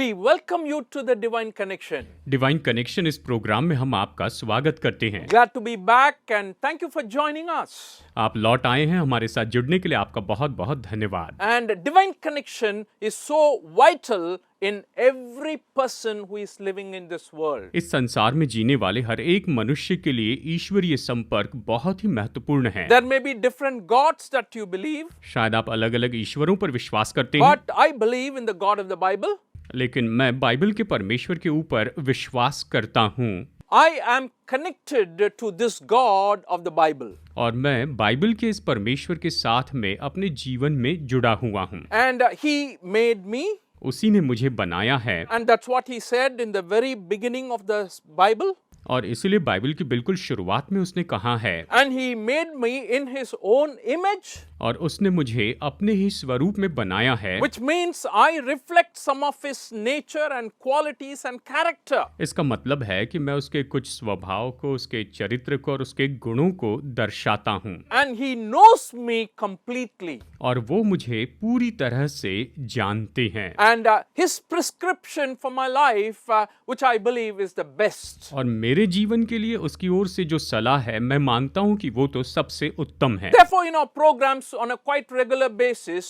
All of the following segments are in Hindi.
We welcome you to the Divine Connection. Divine connection इस प्रोग्राम में हम आपका स्वागत करते हैं। Glad to be back and thank you for joining us. आप लौट आए हैं, हमारे साथ जुड़ने के लिए आपका बहुत बहुत धन्यवाद। And Divine Connection is so vital in every person who is living in this world. इस संसार में जीने वाले हर एक मनुष्य के लिए ईश्वरीय संपर्क बहुत ही महत्वपूर्ण है। There may be different gods that you believe, शायद आप अलग अलग ईश्वरों पर विश्वास करते हैं, but I believe in the God of the Bible. लेकिन मैं बाइबल के परमेश्वर के ऊपर विश्वास करता हूँ I am connected to this God of the Bible. और मैं बाइबल के इस परमेश्वर के साथ में अपने जीवन में जुड़ा हुआ हूँ। And He made me, उसी ने मुझे बनाया है and that's what He said in the very beginning of the Bible. और इसीलिए बाइबल की बिल्कुल शुरुआत में उसने कहा है, And He made me in His own image, और उसने मुझे अपने ही स्वरूप में बनाया है, which means I reflect some of His nature and qualities and character. इसका मतलब है कि मैं उसके कुछ स्वभाव को, उसके चरित्र को और उसके गुणों को दर्शाता हूँ, And He knows me completely. और वो मुझे पूरी तरह से जानते हैं। And His prescription for my life, which I believe is the best. और मेरे जीवन के लिए उसकी ओर से जो सलाह है, मैं मानता हूँ कि वो तो सबसे उत्तम है। Therefore, in our programs on a quite regular basis,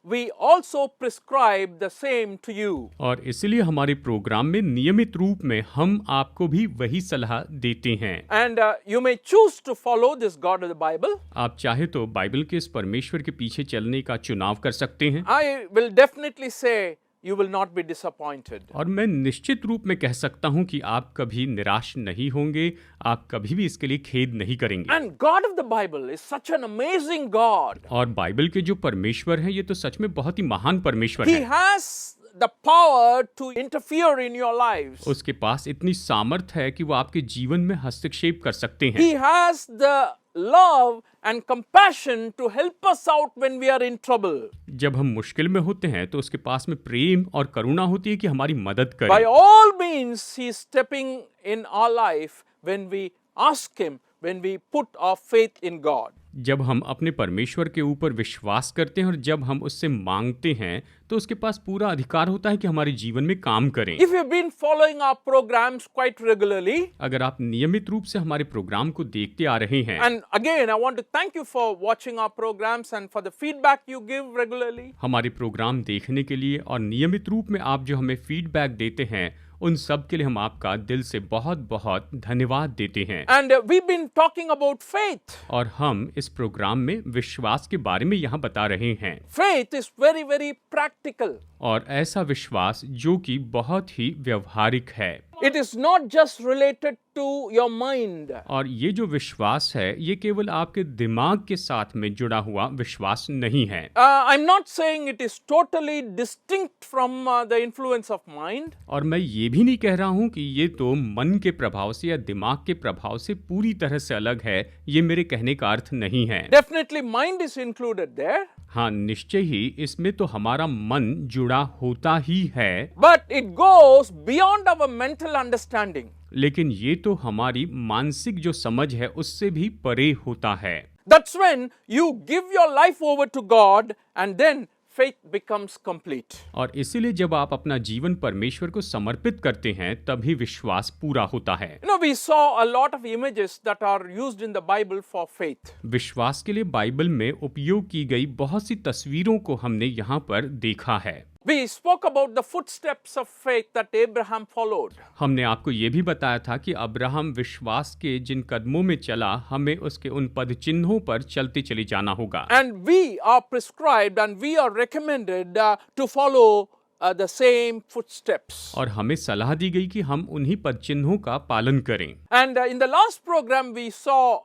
we also prescribe the same to you. और इसलिए हमारे प्रोग्राम में नियमित रूप में हम आपको भी वही सलाह देते हैं। And you may choose to follow this God of the Bible. आप चाहे तो बाइबल के इस परमेश्वर के पीछे चलने का चुनाव कर सकते हैं, I will definitely say you will not be disappointed. और मैं निश्चित रूप में कह सकता हूं कि आप कभी निराश नहीं होंगे, आप कभी भी इसके लिए खेद नहीं करेंगे। And God of the Bible is such an amazing God. और बाइबल के जो परमेश्वर हैं, ये तो सच में बहुत ही महान परमेश्वर He हैं। has the power to interfere in your lives. उसके पास इतनी सामर्थ है कि वो आपके जीवन में हस्तक्षेप कर सकते हैं। He has the love and compassion to help us out when we are in trouble. जब हम मुश्किल में होते हैं तो उसके पास में प्रेम और करुणा होती है कि हमारी मदद By करे। all means, He is stepping in our life when we ask Him, when we put our faith in God. जब हम अपने परमेश्वर के ऊपर विश्वास करते हैं और जब हम उससे मांगते हैं तो उसके पास पूरा अधिकार होता है कि हमारे जीवन में काम करें। If you've been following our programs quite regularly, अगर आप नियमित रूप से हमारे प्रोग्राम को देखते आ रहे हैं, and again, I want to thank you for watching our programs and for the feedback you give regularly. हमारे प्रोग्राम देखने के लिए और नियमित रूप में आप जो हमें फीडबैक देते हैं, उन सब के लिए हम आपका दिल से बहुत बहुत धन्यवाद देते हैं। And we've been talking about faith. और हम इस प्रोग्राम में विश्वास के बारे में यहाँ बता रहे हैं। Faith is very, very practical. और ऐसा विश्वास जो कि बहुत ही व्यवहारिक है। It is not just related to your mind. और ये जो विश्वास है, ये केवल आपके दिमाग के साथ में जुड़ा हुआ विश्वास नहीं है। I'm not saying it is totally distinct from the influence of mind. और मैं ये भी नहीं कह रहा हूँ कि ये तो मन के प्रभाव से या दिमाग के प्रभाव से पूरी तरह से अलग है। ये मेरे कहने का अर्थ नहीं है। Definitely mind is included there. हाँ, निश्चय ही इसमें तो हमारा मन जुड़ा होता ही है, But it goes beyond our mental understanding. लेकिन ये तो हमारी मानसिक जो समझ है उससे भी परे होता है। That's when you give your life over to God and then faith becomes complete. और इसीलिए जब आप अपना जीवन परमेश्वर को समर्पित करते हैं, तभी विश्वास पूरा होता है। You know, we saw a lot of images that are used in the Bible for faith. विश्वास के लिए बाइबल में उपयोग की गई बहुत सी तस्वीरों को हमने यहाँ पर देखा है। We spoke about the footsteps of faith that Abraham followed. हमने आपको ये भी बताया था कि अब्राहम विश्वास के जिन कदमों में चला, हमें उसके उन पद चिन्हों पर चलते चले जाना होगा। And we are prescribed and we are recommended to follow the same footsteps. और हमें सलाह दी गई कि हम उन्हीं पद चिन्हों का पालन करें। And in the last program we saw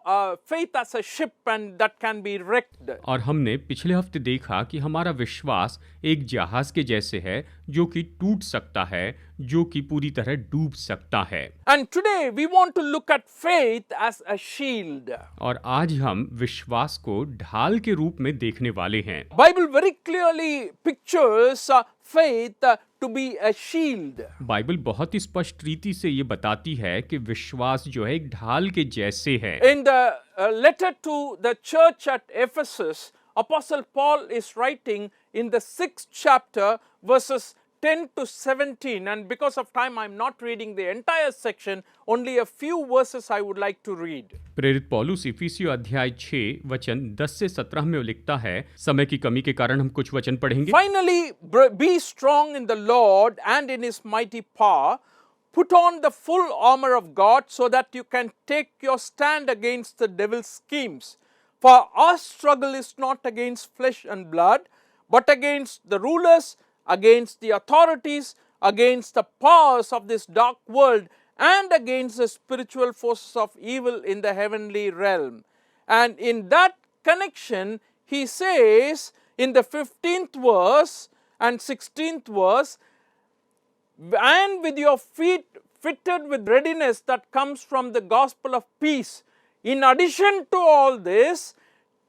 faith as a ship and that can be wrecked. और हमने पिछले हफ्ते देखा कि हमारा विश्वास एक जहाज के जैसे है, जो कि टूट सकता है, जो कि पूरी तरह डूब सकता है। And today we want to look at faith as a shield. और आज हम विश्वास को ढाल के रूप में देखने वाले हैं। Bible very clearly pictures faith to be a shield. Bible बहुत ही स्पष्ट रीति से ये बताती है कि विश्वास जो है एक ढाल के जैसे है। In the letter to the church at Ephesus, Apostle Paul is writing in the 6th chapter verses 10 to 17, and because of time I'm not reading the entire section, only a few verses I would like to read. प्रेरित पौलुस इफिसियों अध्याय 6 वचन 10 से 17 में लिखता है। समय की कमी के कारण हम कुछ वचन पढ़ेंगे। Finally, be strong in the Lord and in his mighty power. Put on the full armor of God so that you can take your stand against the devil's schemes. For our struggle is not against flesh and blood, but against the rulers, against the authorities, against the powers of this dark world, and against the spiritual forces of evil in the heavenly realm. And in that connection, he says in the 15th verse and 16th verse, and with your feet fitted with readiness that comes from the gospel of peace. In addition to all this,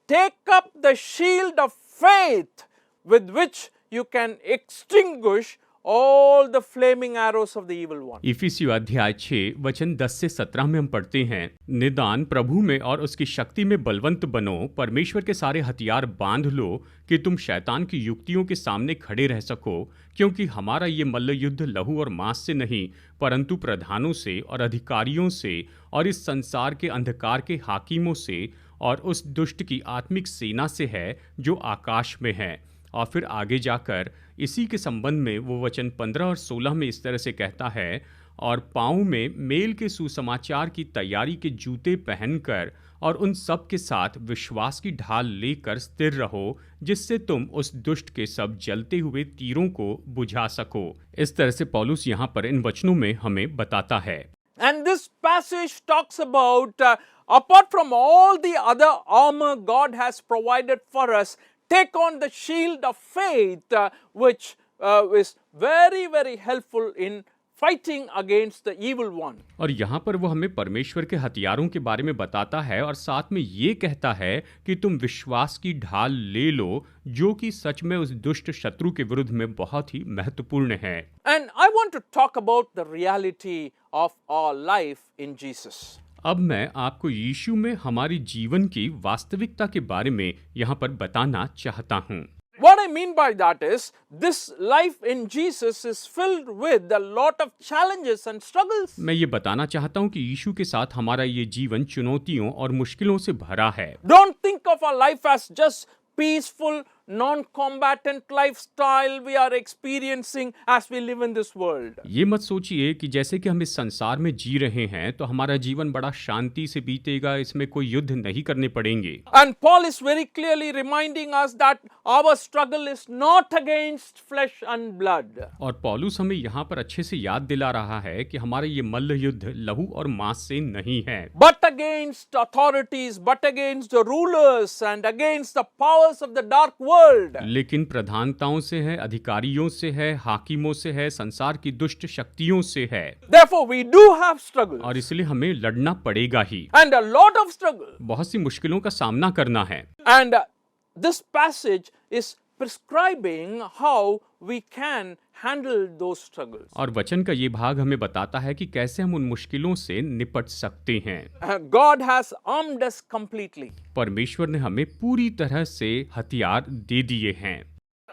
take up the shield of faith with which you can extinguish all the flaming arrows of the evil one. इफिसियों अध्याय 6 वचन 10 से 17 में हम पढ़ते हैं, निदान प्रभु में और उसकी शक्ति में बलवंत बनो, परमेश्वर के सारे हथियार बांध लो कि तुम शैतान की युक्तियों के सामने खड़े रह सको, क्योंकि हमारा ये मल्ल युद्ध लहू और मांस से नहीं, परंतु प्रधानों से और अधिकारियों से और इस संसार के अंधकार के हाकिमों से और उस दुष्ट की आत्मिक सेना से है जो आकाश में है। और फिर आगे जाकर इसी के संबंध में वो वचन 15 और 16 में इस तरह से कहता है, और पाँव में मेल के सुसमाचार की तैयारी के जूते पहनकर और उन सब के साथ विश्वास की ढाल लेकर स्थिर रहो, जिससे तुम उस दुष्ट के सब जलते हुए तीरों को बुझा सको। इस तरह से पौलुस यहाँ पर इन वचनों में हमें बताता है। And this passage talks about, apart from all the other armor God has provided for us, take on the shield of faith, which is very, very helpful in fighting against the evil one. और यहाँ पर वो हमें परमेश्वर के हथियारों के बारे में बताता है और साथ में ये कहता है कि तुम विश्वास की ढाल ले लो, जो कि सच में उस दुष्ट शत्रु के विरुद्ध में बहुत ही महत्वपूर्ण है। And I want to talk about the reality of our life in Jesus. अब मैं आपको यीशु में हमारी जीवन की वास्तविकता के बारे में यहाँ पर बताना चाहता हूँ। What I mean by that is, this life in Jesus is filled with a lot of challenges and struggles. मैं ये बताना चाहता हूँ कि यीशु के साथ हमारा ये जीवन चुनौतियों और मुश्किलों से भरा है। Don't think of our life as just peaceful, non-combatant lifestyle we are experiencing as we live in this world. ये मत सोचिए कि जैसे कि हम इस संसार में जी रहे हैं तो हमारा जीवन बड़ा शांति से बीतेगा, इसमें कोई युद्ध नहीं करने पड़ेंगे। And Paul is very clearly reminding us that our struggle is not against flesh and blood. और पौलुस हमें यहाँ पर अच्छे से याद दिला रहा है कि हमारा ये मल्ल युद्ध लहू और मांस से नहीं है, But against authorities, but against the rulers and against the powers of the dark world. लेकिन प्रधानताओं से है, अधिकारियों से है, हाकिमों से है, संसार की दुष्ट शक्तियों से है। Therefore, we do have struggles. और इसलिए हमें लड़ना पड़ेगा ही, And a lot of struggle. बहुत सी मुश्किलों का सामना करना है। And this passage is prescribing how we can handle those struggles. और वचन का ये भाग हमें बताता है कि कैसे हम उन मुश्किलों से निपट सकते हैं। God has armed us completely परमेश्वर ने हमें पूरी तरह से हथियार दे दिए हैं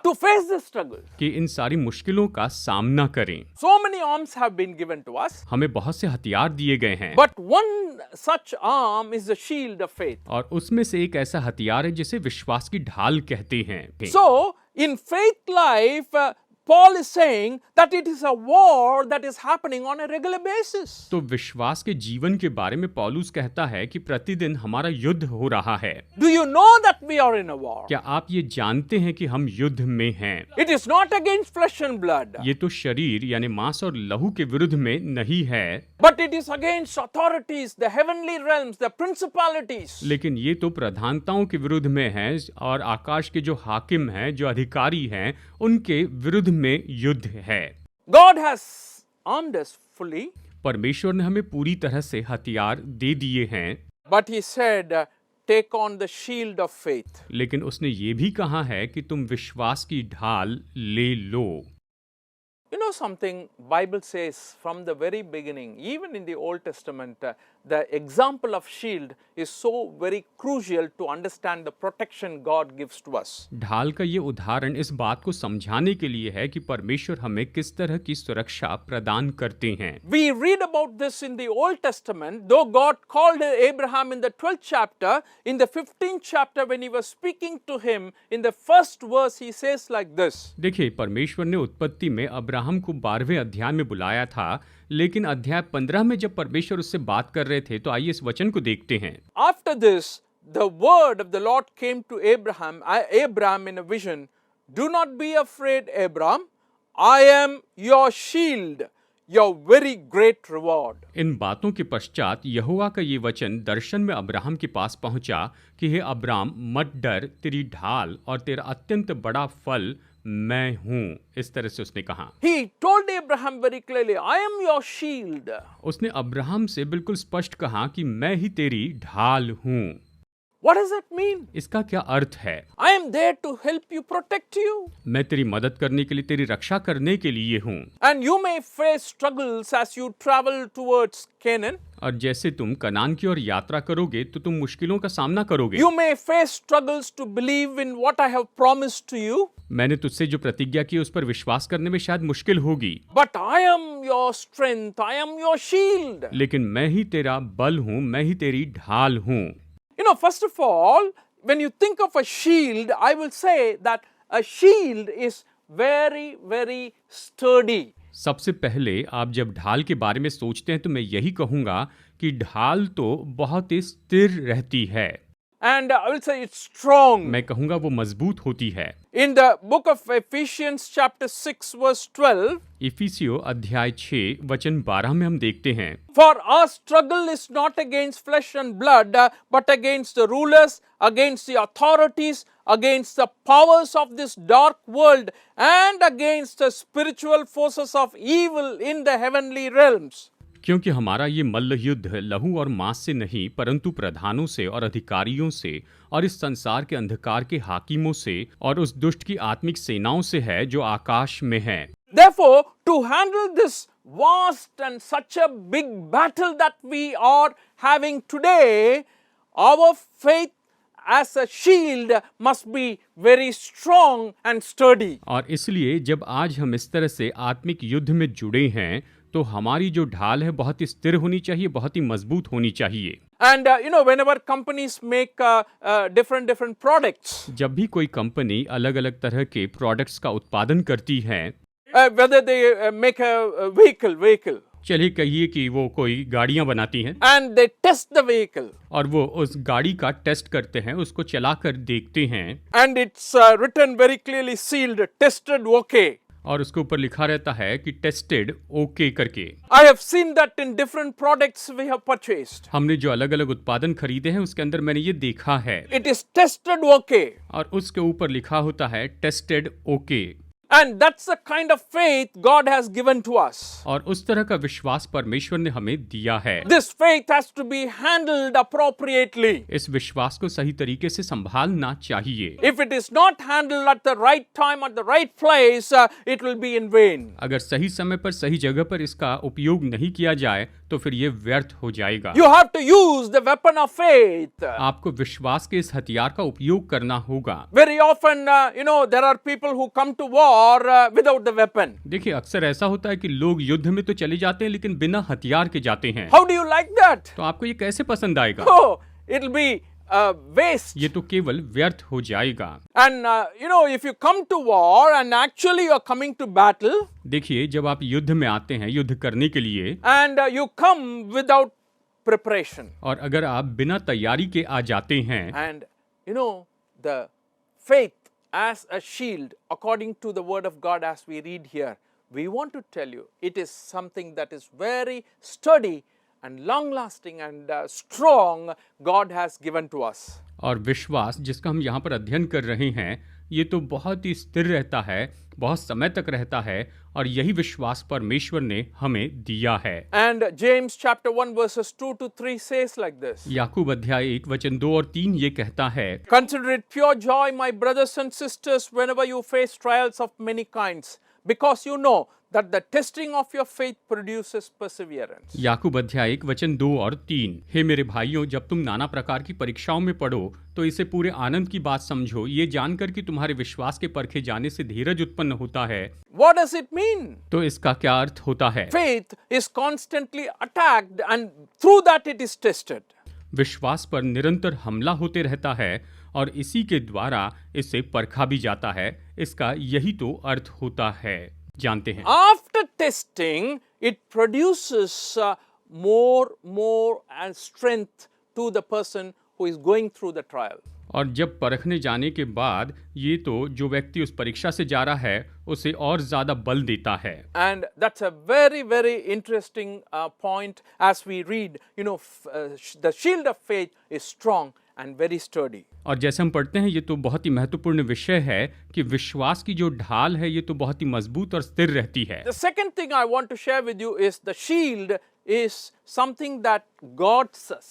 to face the struggle. कि इन सारी मुश्किलों का सामना करें। So many arms have been given to us, हमें बहुत से हथियार दिए गए हैं, but one such arm is the shield of faith. और उसमें से एक ऐसा हथियार है जिसे विश्वास की ढाल कहते हैं। So, in faith life, Paul is saying that it is a war that is happening on a regular basis. तो विश्वास के जीवन के बारे में पौलुस कहता है कि प्रतिदिन हमारा युद्ध हो रहा है। Do you know that we are in a war? क्या आप ये जानते हैं कि हम युद्ध में हैं? It is not against flesh and blood, ये तो शरीर यानी मांस और लहू के विरुद्ध में नहीं है, but it is against authorities, the heavenly realms, the principalities. लेकिन ये तो प्रधानताओं के विरुद्ध में है और आकाश के जो हाकिम हैं, जो अधिकारी हैं, उनके विरुद्ध में युद्ध है। God has armed us fully, परमेश्वर ने हमें पूरी तरह से हथियार दे दिए हैं, but he said, take on the shield of faith. लेकिन उसने ये भी कहा है कि तुम विश्वास की ढाल ले लो। You know something, Bible says from the very beginning, even in the Old Testament, the example of shield is so very crucial to understand the protection God gives to us. ढाल का ये उदाहरण इस बात को समझाने के लिए है कि परमेश्वर हमें किस तरह की सुरक्षा प्रदान करते हैं। We read about this in the Old Testament, though God called Abraham in the 12th chapter, in the 15th chapter when he was speaking to him, in the first verse he says like this. देखिए, परमेश्वर ने उत्पत्ति में अब्राहम को 12वें अध्याय में बुलाया था, लेकिन अध्याय 15 में जब परमेश्वर उससे बात कर रहे थे तो आइए इस वचन को देखते हैं। After this, the word of the Lord came to Abraham in a vision. Do not be afraid, Abraham. I am your shield, your very great reward. इन बातों के पश्चात यहोवा का ये वचन दर्शन में अब्राहम के पास पहुंचा कि हे अब्राम, मत डर, तेरी ढाल और तेरा अत्यंत बड़ा फल मैं हूं। इस तरह से उसने कहा। He told Abraham very clearly, I am your shield. उसने अब्राहम से बिल्कुल स्पष्ट कहा कि मैं ही तेरी ढाल हूं। What does that mean? इसका क्या अर्थ है? I am there to help you, protect you. मैं तेरी मदद करने के लिए, तेरी रक्षा करने के लिए हूं। And you may face struggles as you travel towards Canaan. और जैसे तुम कनान की ओर यात्रा करोगे तो तुम मुश्किलों का सामना करोगे। You may face struggles to believe in what I have promised to you. मैंने तुझसे जो प्रतिज्ञा की उस पर विश्वास करने में शायद मुश्किल होगी। But I am your strength, I am your shield. लेकिन मैं ही तेरा बल हूं, मैं ही तेरी ढाल हूं। You know, first of all, when you think of a shield, I will say that a shield is very, very sturdy. सबसे पहले आप जब ढाल के बारे में सोचते हैं तो मैं यही कहूंगा कि ढाल तो बहुत ही स्थिर रहती है। And I will say it's strong. मैं कहूंगा वो मजबूत होती है। In the book of Ephesians chapter 6 verse 12, इफिसियो अध्याय 6 वचन 12 में हम देखते हैं, for our struggle is not against flesh and blood, but against the rulers, against the authorities, against the powers of this dark world, and against the spiritual forces of evil in the heavenly realms. क्योंकि हमारा ये मल्ल युद्ध लहू और मांस से नहीं परंतु प्रधानों से और अधिकारियों से और इस संसार के अंधकार के हाकिमों से और उस दुष्ट की आत्मिक सेनाओं से है जो आकाश में है। Therefore, to handle this vast and such a big battle that we are having today, our faith as a shield must be very strong and sturdy. और इसलिए जब आज हम इस तरह से आत्मिक युद्ध में जुड़े हैं तो हमारी जो ढाल है बहुत ही स्थिर होनी चाहिए, बहुत ही मजबूत होनी चाहिए। And whenever companies make different products, जब भी कोई कंपनी अलग अलग तरह के प्रोडक्ट्स का उत्पादन करती है, whether they make a vehicle, चलिए कहिए कि वो कोई गाड़ियां बनाती हैं and they test the vehicle, और वो उस गाड़ी का टेस्ट करते हैं, उसको चलाकर देखते हैं, and it's written very clearly sealed, tested, okay. और उसके ऊपर लिखा रहता है कि टेस्टेड ओके करके। I have seen that in different products we have purchased. हमने जो अलग अलग उत्पादन खरीदे हैं उसके अंदर मैंने ये देखा है, It is tested, okay. और उसके ऊपर लिखा होता है tested okay. And that's the kind of faith God has given to us. और उस तरह का विश्वास परमेश्वर ने हमें दिया है। This faith has to be handled appropriately. इस विश्वास को सही तरीके से संभालना चाहिए। If it is not handled at the right time, at the right place, it will be in vain. अगर सही समय पर सही जगह पर इसका उपयोग नहीं किया जाए तो फिर ये व्यर्थ हो जाएगा। You have to use the weapon of faith. आपको विश्वास के इस हथियार का उपयोग करना होगा। Very often, there are people who come to war without the weapon. देखिए, अक्सर ऐसा होता है कि लोग युद्ध में तो चले जाते हैं लेकिन बिना हथियार के जाते हैं। How do you like that? तो आपको ये कैसे पसंद आएगा? Oh, it'll be waste. ये तो केवल व्यर्थ हो जाएगा। And if you come to war and actually you are coming to battle, देखिए, जब आप युद्ध में आते हैं युद्ध करने के लिए, and you come without preparation, और अगर आप बिना तैयारी के आ जाते हैं, and the faith as a shield, according to the word of God as we read here, we want to tell you it is something that is very sturdy and long lasting and strong God has given to us. और विश्वास जिसका हम यहाँ पर अध्ययन कर रहे हैं ये तो बहुत ही स्थिर रहता है, बहुत समय तक रहता है और यही विश्वास परमेश्वर ने हमें दिया है। And James chapter 1 verses 2 to 3 says like this. याकूब अध्याय 1 वचन 2 और 3 ये कहता है, Consider it pure joy, my brothers and sisters, whenever you face trials of many kinds, because you know that the testing of your faith produces perseverance. याकूब अध्याय 1 वचन 2 और 3, हे मेरे भाइयों, जब तुम नाना प्रकार की परीक्षाओं में पड़ो तो इसे पूरे आनंद की बात समझो, ये जानकर कि तुम्हारे विश्वास के परखे जाने से धीरज उत्पन्न होता है। What does it mean? तो इसका क्या अर्थ होता है? Faith is constantly attacked and through that it is tested. विश्वास पर निरंतर हमला होते रहता है और इसी के द्वारा इसे परखा भी जाता है। इसका यही तो अर्थ होता है, जानते हैं। After testing, it produces more and strength to the person who is going through the trial. और जब परखने जाने के बाद ये तो जो व्यक्ति उस परीक्षा से जा रहा है उसे और ज्यादा बल देता है। And that's a very interesting point as we read. You know, the shield of faith is strong and very sturdy. और जैसे हम पढ़ते हैं ये तो बहुत ही महत्वपूर्ण विषय है कि विश्वास की जो ढाल है ये तो बहुत ही मजबूत और स्थिर रहती है। The second thing I want to share with you is the shield is something that guards us.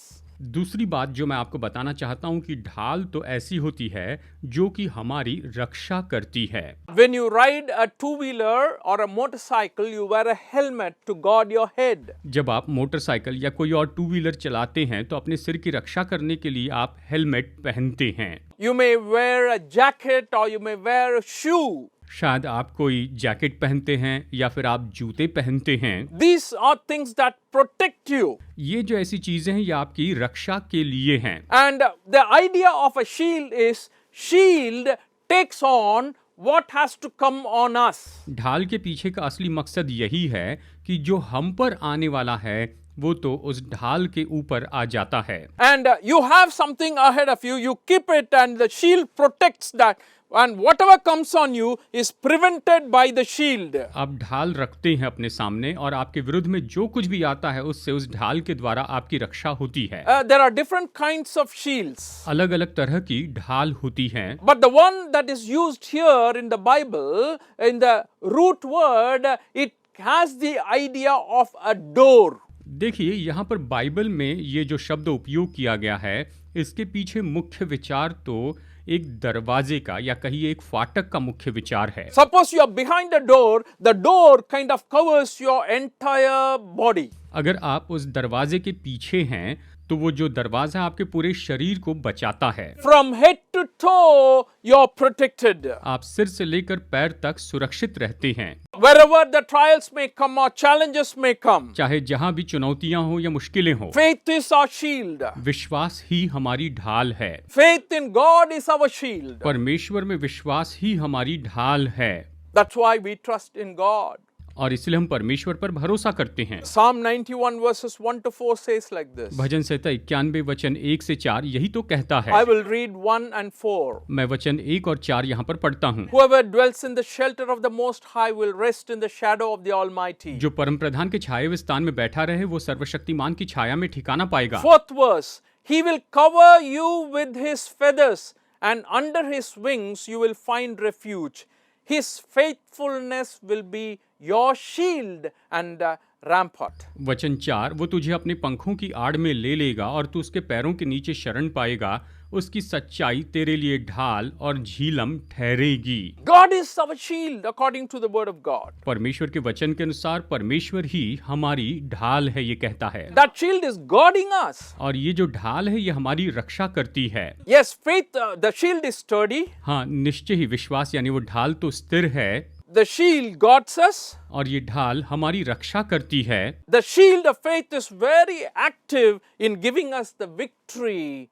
दूसरी बात जो मैं आपको बताना चाहता हूँ कि ढाल तो ऐसी होती है जो कि हमारी रक्षा करती है। When you ride a two-wheeler or a motorcycle, you wear a helmet to guard your head. जब आप मोटरसाइकिल या कोई और टू व्हीलर चलाते हैं तो अपने सिर की रक्षा करने के लिए आप हेलमेट पहनते हैं। You may wear a jacket or you may wear a shoe. शायद आप कोई जैकेट पहनते हैं या फिर आप जूते पहनते हैं। These are things that protect you. ये जो ऐसी चीजें हैं ये आपकी रक्षा के लिए हैं। And the idea of a shield takes on what has to come on us. ढाल के पीछे का असली मकसद यही है कि जो हम पर आने वाला है वो तो उस ढाल के ऊपर आ जाता है। And you have something ahead of you, you keep it and the shield protects that. And whatever comes on you is prevented by the shield. आप ढाल रखते हैं अपने सामने और आपके विरुद्ध में जो कुछ भी आता है उससे उस ढाल के द्वारा आपकी रक्षा होती है। There are different kinds of shields. अलग अलग तरह की ढाल होती हैं। But the one that is used here in the Bible, in the root word, it has the idea of a door. देखिए यहाँ पर बाइबल में ये जो शब्द उपयोग किया गया है इसके पीछे मुख्य विचार तो एक दरवाजे का या कहिए एक फाटक का मुख्य विचार है। Suppose you are behind the door kind of covers your entire body. अगर आप उस दरवाजे के पीछे हैं तो वो जो दरवाजा आपके पूरे शरीर को बचाता है। From head to toe, you're protected. आप सिर से लेकर पैर तक सुरक्षित रहते हैं। Wherever the trials may come or challenges may come, चाहे जहां भी चुनौतियां हो या मुश्किलें हो, faith is our shield. विश्वास ही हमारी ढाल है। Faith in God is our shield. परमेश्वर में विश्वास ही हमारी ढाल है। That's why we trust in God. और इसलिए हम परमेश्वर पर भरोसा करते हैं। Psalm 91 verses 1 to 4 says like this. भजन संहिता 91 वचन 1 से 4 यही तो कहता है। I will read 1 and 4. मैं वचन 1 और 4 यहाँ पर पढ़ता हूँ। Whoever dwells in the shelter of the Most High will rest in the shadow of the Almighty. जो परम प्रधान के छाए हुए स्थान में बैठा रहे वो सर्वशक्तिमान की छाया में ठिकाना पाएगा। 4th verse. He will cover you with his feathers, and under his wings you will find refuge. His faithfulness will be your shield and rampart. वचन 4, वो तुझे अपने पंखों की आड़ में ले लेगा और तू उसके पैरों के नीचे शरण पाएगा। उसकी सच्चाई तेरे लिए ढाल और झीलम ठहरेगी। God is our shield according to the word of God. परमेश्वर के वचन के अनुसार परमेश्वर ही हमारी ढाल है, ये कहता है। That shield is guarding us. और ये जो ढाल है ये हमारी रक्षा करती है। Yes, faith, the shield is sturdy. हाँ, निश्चय ही विश्वास यानी वो ढाल तो स्थिर है। The shield guards us. और ये ढाल हमारी रक्षा करती है। The shield of faith is very active in giving us the victory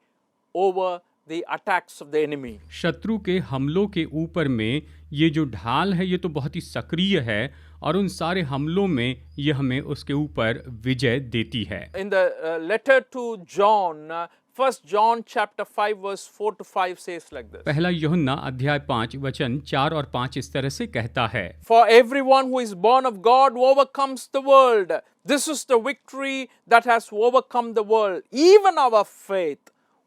over the attacks of the enemy. शत्रु के हमलों के ऊपर में ये जो ढाल है ये तो बहुत ही सक्रिय है और उन सारे हमलों में ये हमें उसके ऊपर विजय देती है। In the letter to John, 1 John chapter 5 verse 4 to 5 says like this. पहला यूहन्ना अध्याय 5 वचन 4 और 5 इस तरह से कहता है। For everyone who is born of God overcomes the world. This is the victory that has overcome the world, even our faith.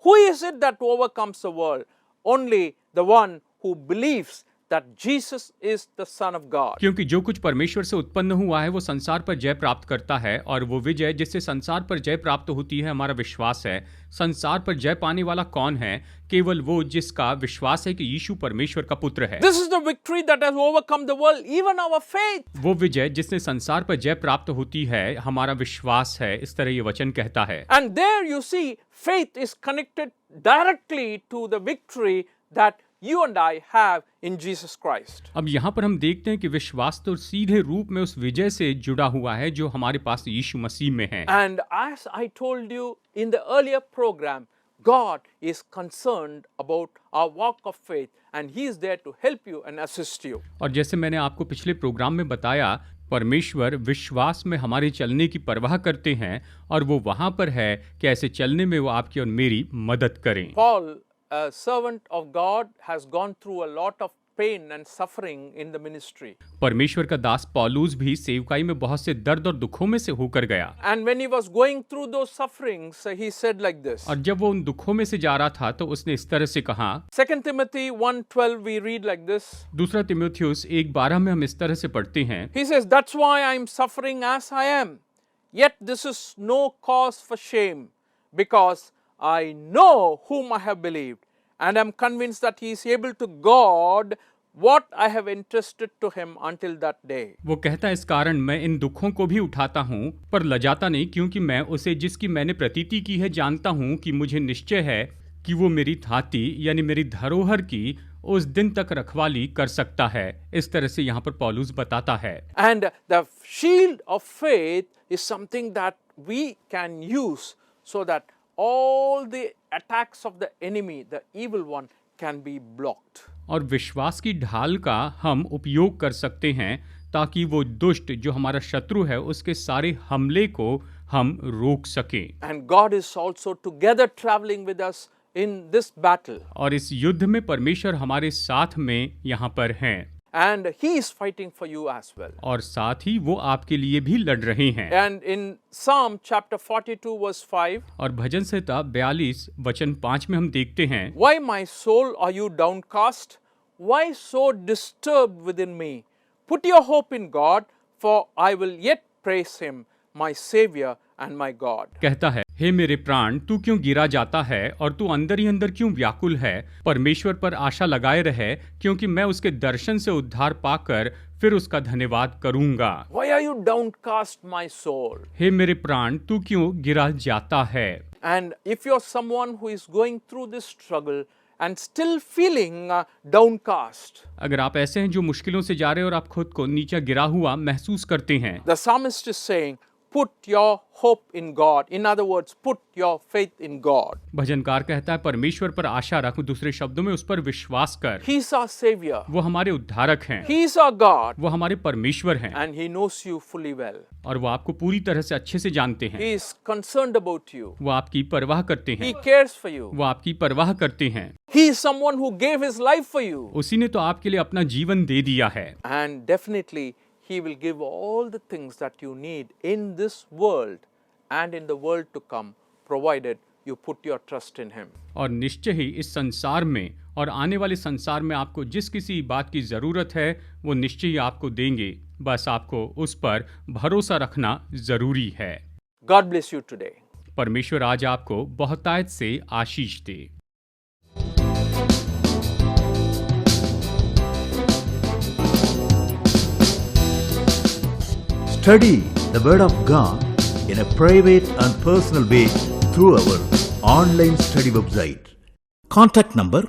Who is it that overcomes the world? Only the one who believes that Jesus is the Son of God. क्योंकि जो कुछ परमेश्वर से उत्पन्न हुआ है वो संसार पर जय प्राप्त करता है, और वो विजय जिससे संसार पर जय प्राप्त होती है हमारा विश्वास है। संसार पर जय पाने वाला कौन है? केवल वो जिसका विश्वास है कि यीशु परमेश्वर का पुत्र है। This is the victory that has overcome the world, even our faith. वो विजय जिसने संसार पर जय प्राप्त होती है हमारा विश्वास है, इस तरह ये वचन कहता है। And there you see, faith is connected directly to the victory that you and I have in Jesus Christ. अब यहाँ पर हम देखते हैं कि विश्वास तो सीधे रूप में उस विजय से जुड़ा हुआ है जो हमारे पास यीशु मसीह में है। And as I told you in the earlier program, God is concerned about our walk of faith, and He is there to help you and assist you. और जैसे मैंने आपको पिछले प्रोग्राम में बताया, परमेश्वर विश्वास में हमारे चलने की परवाह करते हैं, और वो वहाँ पर है कि ऐसे चलने में वो आपकी और मेरी मदद करें। Paul, a servant of God, has gone through a lot of pain and suffering in the ministry. परमेश्वर का दास पौलुस भी सेवकाई में बहुत से दर्द और दुखों में से होकर गया। And when he was going through those sufferings, he said like this. और जब वो उन दुखों में से जा रहा था तो उसने इस तरह से कहा। 2 Timothy 1:12 we read like this. दूसरा तीमुथियुस 1:12 में हम इस तरह से पढ़ते हैं। He says, "That's why I am suffering as I am. Yet this is no cause for shame, because I know whom I have believed, and am convinced that He is able to guard what I have entrusted to Him until that day." वो कहता है, इस कारण मैं इन दुखों को भी उठाता हूँ पर लजाता नहीं, क्योंकि मैं उसे जिसकी मैंने प्रतीति की है जानता हूँ कि मुझे निश्चय है कि वो मेरी थाती यानी मेरी धरोहर की उस दिन तक रखवाली कर सकता है। इस तरह से यहाँ पर पौलुस बताता है। And the shield of faith is something that we can use so that all the attacks of the enemy, the evil one, can be blocked. और विश्वास की ढाल का हम उपयोग कर सकते हैं ताकि वो दुष्ट जो हमारा शत्रु है उसके सारे हमले को हम रोक सकें। And God is also together traveling with us in this battle. और इस युद्ध में परमेश्वर हमारे साथ में यहाँ पर हैं। And He is fighting for you as well. और साथ ही वो आपके लिए भी लड़ रहे हैं। And in Psalm chapter 42 verse 5, और भजन संहिता 42 वचन 5 में हम देखते हैं, "Why my soul are you downcast? Why so disturbed within me? Put your hope in God, for I will yet praise Him, my Savior and my God." कहता है, हे मेरे प्राण, तू क्यों गिरा जाता है और तू अंदर ही अंदर क्यों व्याकुल है? परमेश्वर पर आशा लगाए रहे, क्योंकि मैं उसके दर्शन से उद्धार पाकर फिर उसका धन्यवाद करूंगा। Why are you downcast, my soul? हे मेरे प्राण, तू क्यों गिरा जाता है? And if you're someone who is going through this struggle and still feeling downcast, अगर आप ऐसे हैं जो मुश्किलों से जा रहे हैं और आप खुद को नीचा गिरा हुआ महसूस करते हैं, the psalmist is saying, put your hope in God. In other words, put your faith in God. भजनकार कहता है, परमेश्वर पर आशा रख, दूसरे शब्दों में उस पर विश्वास कर। He's our Savior. वो हमारे उद्धारक हैं। He's our God. वो हमारे परमेश्वर हैं। And He knows you fully well. और वो आपको पूरी तरह से अच्छे से जानते हैं। He is concerned about you. वो आपकी परवाह करते हैं। He cares for you. वो आपकी परवाह करते हैं। He is someone who gave His life for you. उसी ने तो आपके लिए अपना जीवन दे दिया है। And definitely He will give all the things that you need in this world and in the world to come, provided you put your trust in Him. और निश्चय ही इस संसार में और आने वाले संसार में आपको जिस किसी बात की ज़रूरत है वो निश्चय ही आपको देंगे, बस आपको उस पर भरोसा रखना ज़रूरी है। God bless you today. परमेश्वर आज आपको बहुतायत से आशीष दे। Study the Word of God in a private and personal way through our online study website. Contact number